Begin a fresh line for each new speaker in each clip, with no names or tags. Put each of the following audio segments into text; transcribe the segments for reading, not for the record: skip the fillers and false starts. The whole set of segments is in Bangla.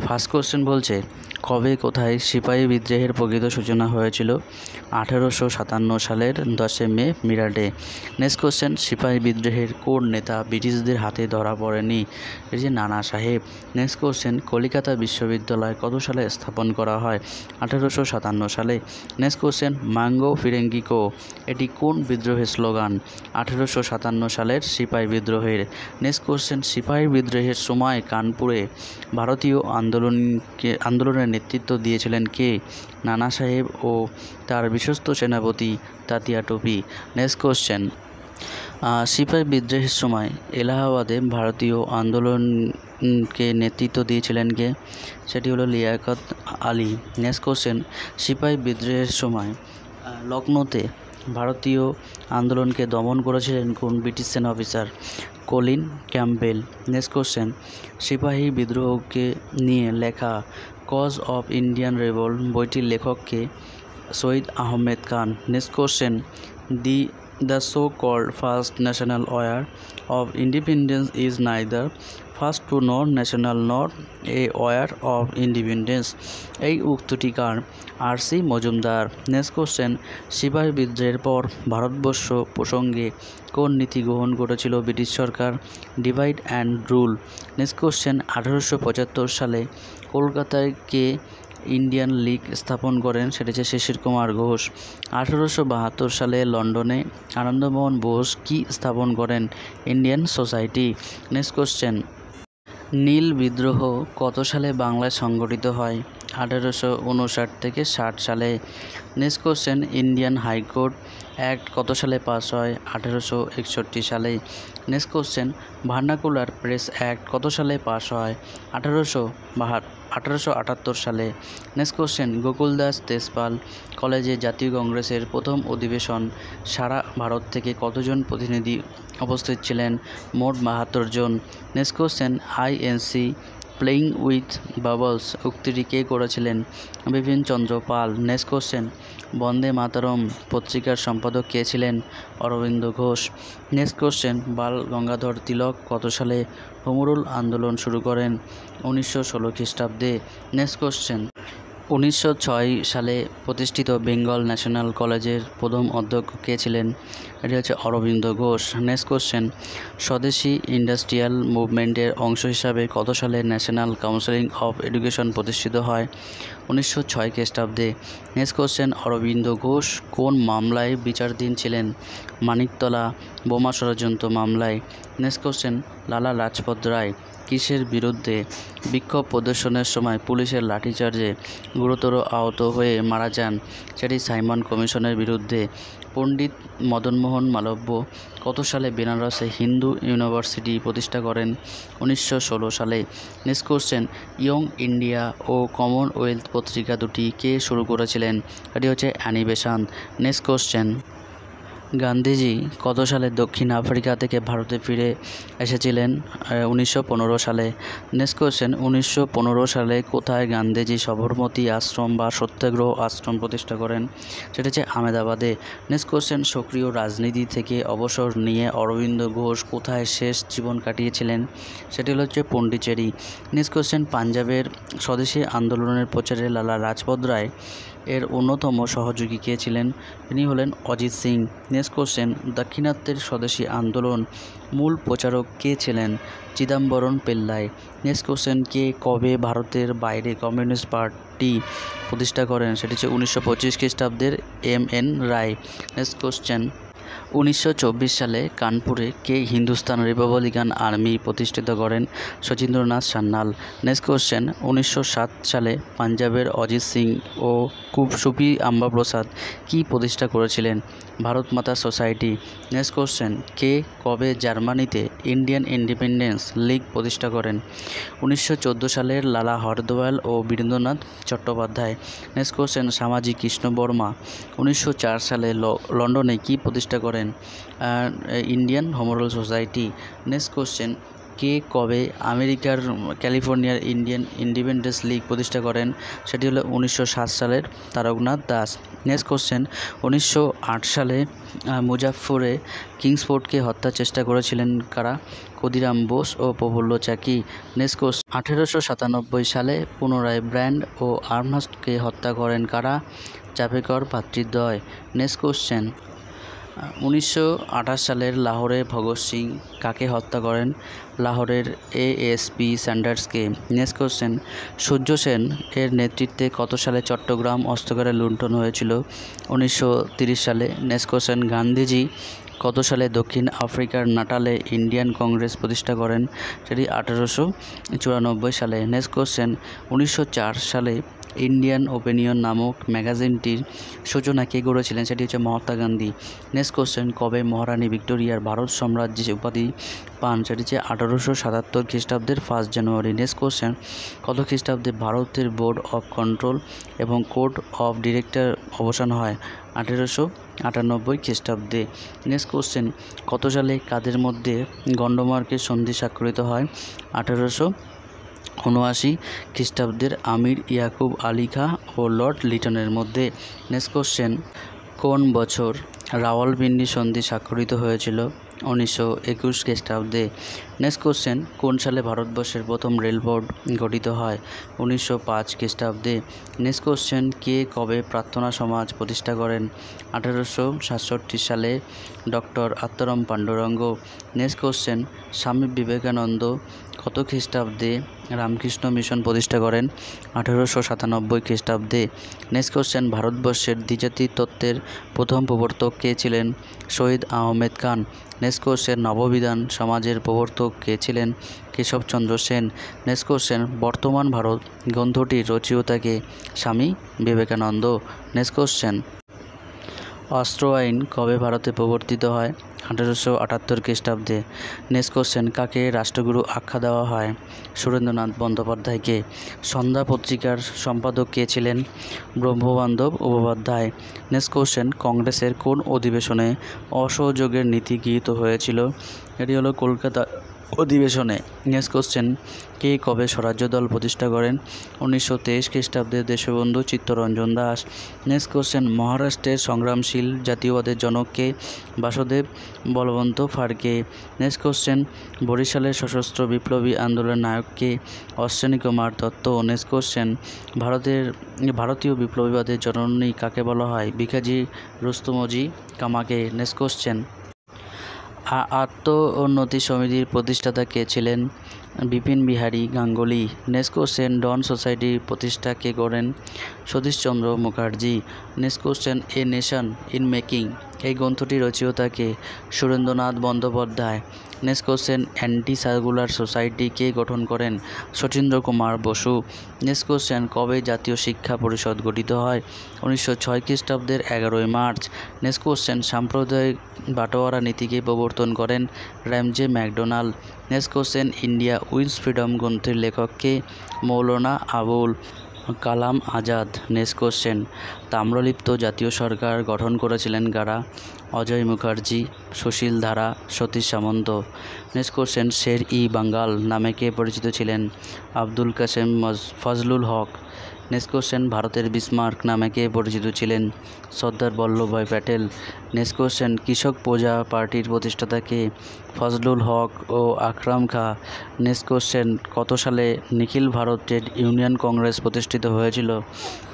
ফার্স্ট কোশ্চেন বলছে কবে কোথায় সিপাহী বিদ্রোহের প্রকৃত সূচনা হয়েছিল? 1857 সালের 10 মে মিরাটে। নেক্সট কোশ্চেন, সিপাহী বিদ্রোহের কোন নেতা ব্রিটিশদের হাতে ধরা পড়েনি? এটি যে নানা সাহেব। নেক্সট কোশ্চেন, কলিকাতা বিশ্ববিদ্যালয় কত সালে স্থাপন করা হয়? 1857 সালে। নেক্সট কোশ্চেন, মাঙ্গো ফিরেঙ্গিকো এটি কোন বিদ্রোহের স্লোগান? 1857 সালের সিপাহী বিদ্রোহের। নেক্সট কোশ্চেন, সিপাহী বিদ্রোহের সময় কানপুরে ভারতীয় আন্দোলনের নেতৃত্ব দিয়েছিলেন কে? নানা সাহেব ও তার বিশ্বস্ত সেনাপতি তাতিয়া টোপি। নেক্সট কোশ্চেন, সিপাহী বিদ্রোহের সময় এলাহাবাদে ভারতীয় আন্দোলনকে নেতৃত্ব দিয়েছিলেন কে? সেটি হলো লিয়াকত আলী। নেক্সট কোশ্চেন, সিপাহী বিদ্রোহের সময় লখনৌতে ভারতীয় আন্দোলনকে দমন করেছিলেন কোন ব্রিটিশ সেনা officer? Colin Campbell. Next question, সিপাহী বিদ্রোহকে নিয়ে লেখা কজ অফ ইন্ডিয়ান রেভল্ট বইটির লেখককে? Shahid Ahmed Khan. Next question, The so-called First National War of Independence is neither first to nor national nor a war of independence. এই উক্তিটি কার? আর.সি. মজুমদার। নেক্সট কোশ্চেন, সিপাহী বিদ্রোহের পর ভারতবর্ষ প্রসঙ্গে কোন নীতি গ্রহণ করেছিল British Sarkar? Divide and rule. Next question, 1875 সালে কলকাতায় কে ইন্ডিয়ান লীগ স্থাপন করেন? সেটা হচ্ছে শিশির কুমার ঘোষ। 1872 সালে লন্ডনে আনন্দমোহন বোস কি স্থাপন করেন? Indian society. নেক্সট কোশ্চেন, নীল বিদ্রোহ কত সালে বাংলায় সংগঠিত হয়? 1859 থেকে 60 সালে। Next question, Indian high court act কত সালে পাস হয়? 1861 সালে। Next question, vernacular press act কত সালে পাস হয়? 1878 সালে। নেক্সট কোশ্চেন, গোকুলদাস তেজপাল কলেজে জাতীয় কংগ্রেসের প্রথম অধিবেশন সারা ভারত থেকে কতজন প্রতিনিধি উপস্থিত ছিলেন? মোট 72 জন। Next question, INC playing with bubbles উক্তিটি কে করেছিলেন? বিপিনচন্দ্র পাল। নেক্সট কোশ্চেন, বন্দে মাতরম পত্রিকার সম্পাদক কে ছিলেন? অরবিন্দ ঘোষ। নেক্সট কোশ্চেন, বাল গঙ্গাধর তিলক কত সালে হোমরুল আন্দোলন শুরু করেন? 1916 খ্রিস্টাব্দে। নেক্সট কোশ্চেন, 1906 সালে প্রতিষ্ঠিত বেঙ্গল ন্যাশনাল কলেজের প্রথম অধ্যক্ষ কে ছিলেন? এটি হচ্ছে অরবিন্দ ঘোষ। নেক্সট কোশ্চেন, স্বদেশী ইন্ডাস্ট্রিয়াল মুভমেন্টের অংশ হিসাবে কত সালে ন্যাশনাল কাউন্সিল অফ এডুকেশন প্রতিষ্ঠিত হয়? 1906 খ্রিস্টাব্দে। নেক্সট কোশ্চেন, অরবিন্দ ঘোষ কোন মামলায় বিচারাধীন ছিলেন? মানিকতলা বোমা ষড়যন্ত্র মামলায়। নেক্সট কোশ্চেন, লালা লাজপত রায় কিসের বিরুদ্ধে বিক্ষোভ প্রদর্শনের সময় পুলিশের লাঠিচার্জে গুরুতর আহত হয়ে মারা যান? সেটি সাইমন কমিশনের বিরুদ্ধে। পণ্ডিত মদনমোহন মালব্য কত সালে বেনারসে হিন্দু ইউনিভার্সিটি প্রতিষ্ঠা করেন? 1916 সালে। নেক্সট কোশ্চেন, ইয়ং ইন্ডিয়া ও কমনওয়েলথ পত্রিকা দুটি কে শুরু করেছিলেন? এটি হচ্ছে Annie Besant. Next question, Gandhiji কত সালে দক্ষিণ আফ্রিকা থেকে ভারতে ফিরে এসেছিলেন? 1915 সালে। নেক্সট কোশ্চেন, 1915 সালে কোথায় গান্ধীজি সবরমতী আশ্রম বা সত্যাগ্রহ আশ্রম প্রতিষ্ঠা করেন? সেটা হচ্ছে আহমেদাবাদে। নেক্সট কোশ্চেন, সক্রিয় রাজনীতি থেকে অবসর নিয়ে অরবিন্দ ঘোষ কোথায় শেষ জীবন কাটিয়েছিলেন? সেটি হচ্ছে পন্ডিচেরি। নেক্সট কোশ্চেন, পাঞ্জাবের স্বদেশী আন্দোলনের প্রচারে লালা লাজপত রায় এর অন্যতম সহযোগী কে ছিলেন? তিনি হলেন অজিত সিং। নেক্সট কোশ্চেন, দাক্ষিণাত্যের স্বদেশী আন্দোলন মূল প্রচারক কে ছিলেন? চিদাম্বরম পিল্লাই। নেক্সট কোশ্চেন, কে কবে ভারতের বাইরে কমিউনিস্ট পার্টি প্রতিষ্ঠা করেন? সেটি হচ্ছে 1925 খ্রিস্টাব্দের এম.এন. রায়। নেক্সট কোশ্চেন, 1924 সালে কানপুরে কে হিন্দুস্তান রিপাবলিকান আর্মি প্রতিষ্ঠিত করেন? শচীন্দ্রনাথ সান্যাল। নেক্সট কোশ্চেন, 1907 সালে পাঞ্জাবের অজিত সিং ও সুফি আম্বাপ্রসাদ কি প্রতিষ্ঠা করেছিলেন? ভারত মাতা সোসাইটি। নেক্সট কোশ্চেন, কে কবে জার্মানিতে ইন্ডিয়ান ইন্ডিপেন্ডেন্স লীগ প্রতিষ্ঠা করেন? 1914 সালের লালা হরদয়াল ও বীরেন্দ্রনাথ চট্টোপাধ্যায়। নেক্সট কোশ্চেন, শ্যামাজি কৃষ্ণ বর্মা 1904 সালে লন্ডনে কি প্রতিষ্ঠা করেন? Indian home rule society. Next question, কে কবে আমেরিকার ক্যালিফোর্নিয়ার ইন্ডিয়ান ইন্ডিপেন্ডেন্স লীগ প্রতিষ্ঠা করেন? সেটি হলো 1907 সালের তারকনাথ দাস। নেক্সট কোশ্চেন, 1908 সালে মুজাফফরে কিংসফোর্ডকে হত্যার চেষ্টা করেছিলেন কারা? ক্ষুদিরাম বোস ও প্রফুল্ল চাকি। নেক্সট কোশ্চেন, 1897 সালে পুনরায় ব্র্যান্ড ও আর্মহার্স্টকে হত্যা করেন কারা? চাপেকর ভ্রাতৃদ্বয়। নেক্সট কোশ্চেন, 1928 সালের লাহোরে ভগৎ সিং কাকে হত্যা করেন? লাহোরের ASP স্যান্ডার্সকে। Next question, Surya Sen এর নেতৃত্বে কত সালে চট্টগ্রাম অস্ত্রাগারে লুণ্ঠন হয়েছিল? 1930 সালে। নেক্সট কোশ্চেন, গান্ধীজি কত সালে দক্ষিণ আফ্রিকার নাটালে ইন্ডিয়ান কংগ্রেস প্রতিষ্ঠা করেন? সেটি 1894 সালে। নেক্সট কোশ্চেন, 1904 সালে ইন্ডিয়ান ওপিনিয়ন নামক ম্যাগাজিনটির সূচনা কে করেছিলেন? সেটি হচ্ছে মহাত্মা গান্ধী। নেক্সট কোশ্চেন, কবে মহারানী ভিক্টোরিয়ার ভারত সাম্রাজ্যের উপাধি পান? সেটি হচ্ছে 1877 খ্রিস্টাব্দের 1 জানুয়ারি। নেক্সট কোশ্চেন, কত খ্রিস্টাব্দে ভারতের বোর্ড অফ কন্ট্রোল এবং কোড অফ ডিরেক্টর অবসান হয়? 1898 খ্রিস্টাব্দে। নেক্সট কোশ্চেন, কত সালে কাদের মধ্যে গন্ডমার্কের সন্ধি স্বাক্ষরিত হয়? 1879 খ্রিস্টাব্দের আমির ইয়াকুব আলী খাঁ ও লর্ড লিটনের মধ্যে। নেক্সট কোশ্চেন, কোন বছর রাওয়ালপিন্ডি সন্ধি স্বাক্ষরিত হয়েছিল? 1921 খ্রিস্টাব্দে। নেক্সট কোশ্চেন, কোন সালে ভারতবর্ষের প্রথম রেলপথ গঠিত হয়? 1905 খ্রিস্টাব্দে। নেক্সট কোশ্চেন, কে কবে প্রার্থনা সমাজ প্রতিষ্ঠা করেন? 1867 সালে ডক্টর আত্মারাম পাণ্ডুরঙ্গ। নেক্সট কোশ্চেন, স্বামী বিবেকানন্দ কত খ্রিস্টাব্দে রামকৃষ্ণ মিশন প্রতিষ্ঠা করেন? 1897 খ্রিস্টাব্দে। নেক্সট কোশ্চেন, ভারতবর্ষের দ্বিজাতি তত্ত্বের প্রথম প্রবর্তক কে ছিলেন? শহীদ আহমেদ খান। নেক্সট কোশ্চেন, নববিধান সমাজের প্রবর্তক কে ছিলেন? কেশবচন্দ্র সেন। নেক্সট কোশ্চেন, বর্তমান ভারত গ্রন্থটির রচয়িতা কে? স্বামী বিবেকানন্দ। নেক্সট কোশ্চেন, অস্ত্র আইন কবে ভারতে প্রবর্তিত হয়? 1878 খ্রিস্টাব্দে। নেক্সট কোশ্চেন, কাকে রাষ্ট্রগুরু আখ্যা দেওয়া হয়? সুরেন্দ্রনাথ বন্দ্যোপাধ্যায়কে। সন্ধ্যা পত্রিকার সম্পাদক কে ছিলেন? ব্রহ্মবান্ধব উপাধ্যায়। নেক্সট কোশ্চেন, কংগ্রেসের কোন অধিবেশনে অসহযোগের নীতি গৃহীত হয়েছিল? এটি হলো কলকাতা অধিবেশনে। নেক্সট কোশ্চেন, কে কবে স্বরাজ্য দল প্রতিষ্ঠা করেন? 1923 খ্রিস্টাব্দে দেশবন্ধু চিত্তরঞ্জন দাস। নেক্সট কোশ্চেন, মহারাষ্ট্রের সংগ্রামশীল জাতীয়বাদের জনক কে? বাসুদেব বলবন্ত ফাড়কে। নেক্সট কোশ্চেন, বরিশালের সশস্ত্র বিপ্লবী আন্দোলনের নায়ক কে? অশ্বিনী কুমার দত্ত। নেক্সট কোশ্চেন, ভারতীয় বিপ্লবীবাদের জননী কাকে বলা হয়? ভিকাজি রুস্তমজি কামাকে। নেক্সট কোশ্চেন, আত্মোন্নতি সমিতির প্রতিষ্ঠাতা কে ছিলেন? বিপিন বিহারী গাঙ্গুলি। নেক্সট কোশ্চেন, ডন সোসাইটির প্রতিষ্ঠা কে করেন? Satishchandra Mukherjee. Next question, a nation in making এই গ্রন্থটির রচয়িতা কে? Surendranath Bandyopadhyay. Next question, anti circular society কে গঠন করেন? শচীন্দ্র কুমার বসু। নেক্সট কোশ্চেন, কবে জাতীয় শিক্ষা পরিষদ গঠিত হয়? 1906 খ্রিস্টাব্দের 11 মার্চ। নেক্সট কোশ্চেন, সাম্প্রদায়িক বাটোয়ারা নীতিকে প্রবর্তন করেন? Ramsay MacDonald. Next question, India wins freedom গ্রন্থের লেখক কে? মৌলানা আবুল কালাম আজাদ। নেক্সট কোশ্চেন, তাম্রলিপ্ত জাতীয় সরকার গঠন করেছিলেন কারা? অজয় মুখার্জি, সুশীল ধারা, সতীশ সামন্ত। নেক্সট কোশ্চেন, শের ই বাঙ্গাল নামে কে পরিচিত ছিলেন? আবুল কাসেম ফজলুল হক। নেক্সট কোশ্চেন, ভারতের বিসমার্ক নামে কে পরিচিত ছিলেন? সর্দার বল্লভভাই প্যাটেল। নেক্সট কোশ্চেন, কৃষক প্রজা পার্টির প্রতিষ্ঠাতা কে? ফজলুল হক ও আকরাম খাঁ। নেক্সট কোশ্চেন, কত সালে Nikhil Bharat trade union Congress প্রতিষ্ঠিত হয়েছিল?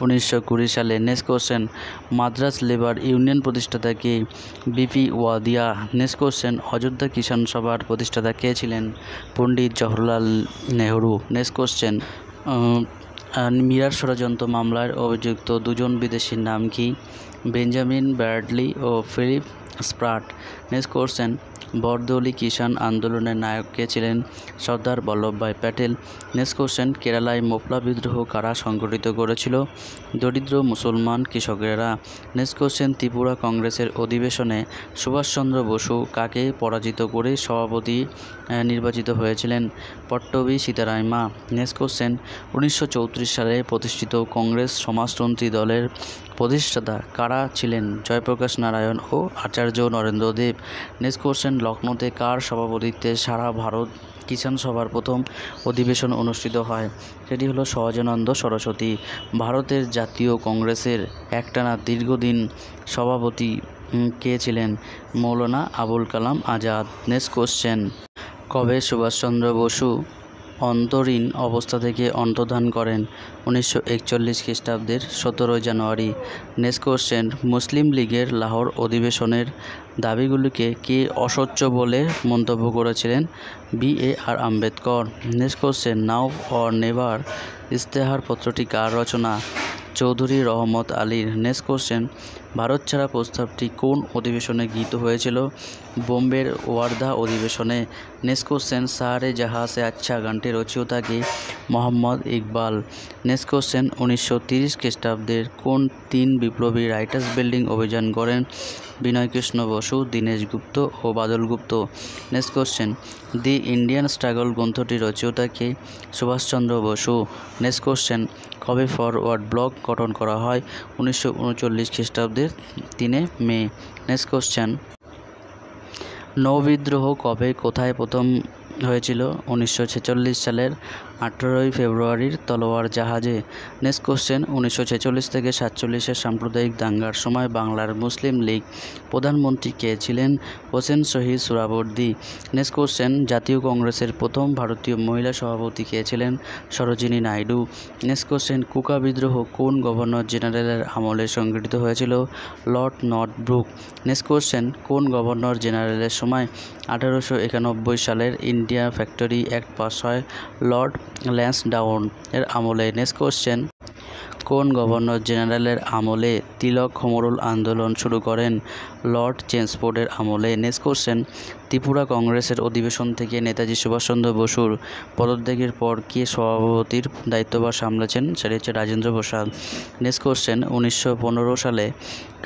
1920 সালে। Next question, Madras labour union প্রতিষ্ঠাতা কে? BP Wadia. Next question, Ayodhya Kisan সভার প্রতিষ্ঠাতা কে ছিলেন? পণ্ডিত জওহরলাল নেহরু। নেক্সট কোশ্চেন, মিরার ষড়যন্ত্র মামলায় অভিযুক্ত দুজন বিদেশির নাম কি? বেঞ্জামিন ব্র্যাডলি ও Philip Spratt. Next question, Bardoli Kisan আন্দোলনের নায়ক কে ছিলেন? সর্দার বল্লভভাই প্যাটেল। নেক্সট কোশ্চেন, কেরালায় মোপলা বিদ্রোহ কারা সংগঠিত করেছিল? দরিদ্র মুসলমান কৃষকেরা। নেক্সট কোশ্চেন, ত্রিপুরা কংগ্রেসের অধিবেশনে সুভাষচন্দ্র বসু কাকে পরাজিত করে সভাপতি নির্বাচিত হয়েছিলেন? পট্টবী সীতারামা। নেক্সট কোশ্চেন, 1934 সালে প্রতিষ্ঠিত কংগ্রেস সমাজতন্ত্রী দলের প্রতিষ্ঠাতা কারা ছিলেন? জয়প্রকাশ নারায়ণ ও আচার্য নরেন্দ্রদেব। নেক্সট কোশ্চেন, লখনৌতে কার সভাপতিত্বে সারা ভারত কিষাণ সভার প্রথম অধিবেশন অনুষ্ঠিত হয়? সেটি হলো সহজানন্দ সরস্বতী। ভারতের জাতীয় কংগ্রেসের একটানা দীর্ঘদিন সভাপতি কে ছিলেন? মৌলানা আবুল কালাম আজাদ। নেক্সট কোশ্চেন, কবে সুভাষচন্দ্র বসু অন্তরীণ অবস্থা থেকে অন্তর্ধান করেন? 1941 খ্রিস্টাব্দের 17 জানুয়ারি। নেক্সট কোশ্চেন, মুসলিম লীগের লাহোর অধিবেশনের দাবিগুলিকে কে অস্বচ্ছ বলে মন্তব্য করেছিলেন? BAR Ambedkar. Next question, now or never ইশতেহারপত্রটি কার রচনা? চৌধুরী রহমত আলীর। নেক্সট কোশ্চেন, ভারত ছাড়া প্রস্তাবটি কোন অধিবেশনে গৃহীত হয়েছিল? বোম্বের ওয়ার্ধা অধিবেশনে। নেক্সট কোশ্চেন, সারে জাহা সে আচ্ছা গানটির রচয়িতা কে? মোহাম্মদ ইকবাল। নেক্সট কোশ্চেন, 1930 খ্রিস্টাব্দের কোন 3 বিপ্লবী রাইটার্স বিল্ডিং অভিযান করেন? বিনয়কৃষ্ণ বসু, দীনেশ গুপ্ত ও Badal Gupta. Next question, the Indian struggle গ্রন্থটির রচয়িতা কে? সুভাষচন্দ্র বসু। নেক্সট কোশ্চেন, কবে ফরওয়ার্ড ব্লক গঠন করা হয়? 1939 খ্রিস্টাব্দের 3 মে। নেক্সট কোশ্চেন, নৌবিদ্রোহ কবে কোথায় প্রথম হয়েছিল? 1946 সালের 18 ফেব্রুয়ারির তলোয়ার জাহাজে। নেক্সট কোশ্চেন, 1946 থেকে 47 সাম্প্রদায়িক দাঙ্গার সময় বাংলার মুসলিম লীগ প্রধানমন্ত্রী কে ছিলেন? হোসেন শহীদ সোহরাওয়ার্দী। নেক্সট কোশ্চেন, জাতীয় কংগ্রেসের প্রথম ভারতীয় মহিলা সভাপতি কে ছিলেন? সরোজিনী নাইডু। নেক্সট কোশ্চেন, কুকা বিদ্রোহ কোন গভর্নর জেনারেলের আমলে সংগঠিত হয়েছিল? Lord Northbrook. নেক্সট কোশ্চেন, কোন গভর্নর জেনারেলের সময় 1891 সালের ইন্ডিয়া ফ্যাক্টরি অ্যাক্ট পাস হয়? লর্ড ল্যান্সডাউন এর আমলে। নেক্সট কোশ্চেন, কোন গভর্নর জেনারেলের আমলে তিলক হোমরুল আন্দোলন শুরু করেন? লর্ড চেমসফোর্ডের আমলে। নেক্সট কোশ্চেন, ত্রিপুরা কংগ্রেসের অধিবেশন থেকে নেতাজি সুভাষচন্দ্র বসুর পদত্যাগের পর কে সভাপতির দায়িত্বভার সামলেছেন? সেটি হচ্ছে রাজেন্দ্র প্রসাদ। নেক্সট কোশ্চেন, 1915 সালে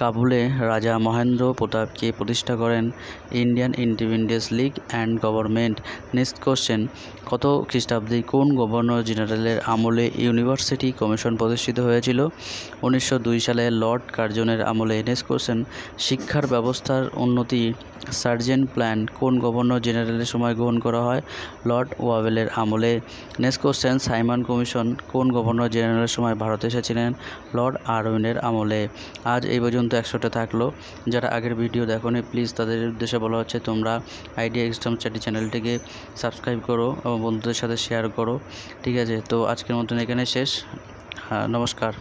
কাবুলে রাজা মহেন্দ্র প্রতাপকে প্রতিষ্ঠা করেন? Indian independence League and government. Next question, কত খ্রিস্টাব্দে কোন গভর্নর জেনারেলের আমলে ইউনিভার্সিটি কমিশন প্রতিষ্ঠিত হয়েছিল? 1902 সালে লর্ড কার্জনের আমলে। নেক্সট কোশ্চেন, শিক্ষার ব্যবস্থার উন্নতি সার্জেন্ট প্ল্যান কোন গভর্নর জেনারেলের সময় গ্রহণ করা হয়? লর্ড ওয়াভেলের আমলে। নেক্সট কোশ্চেন, সাইমন কমিশন কোন গভর্নর জেনারেলের সময় ভারতে এসেছিলেন? লর্ড আরউইনের আমলে। আজ এই পর্যন্ত 100টা থাকলো। যারা আগের ভিডিও দেখোনি প্লিজ তাদের উদ্দেশ্যে বলা হচ্ছে তোমরা আইডিয়া এক্সট্রাম স্টাডি চ্যানেলটিকে সাবস্ক্রাইব করো এবং বন্ধুদের সাথে শেয়ার করো। ঠিক আছে, তো আজকের মতন এখানে শেষ। নমস্কার।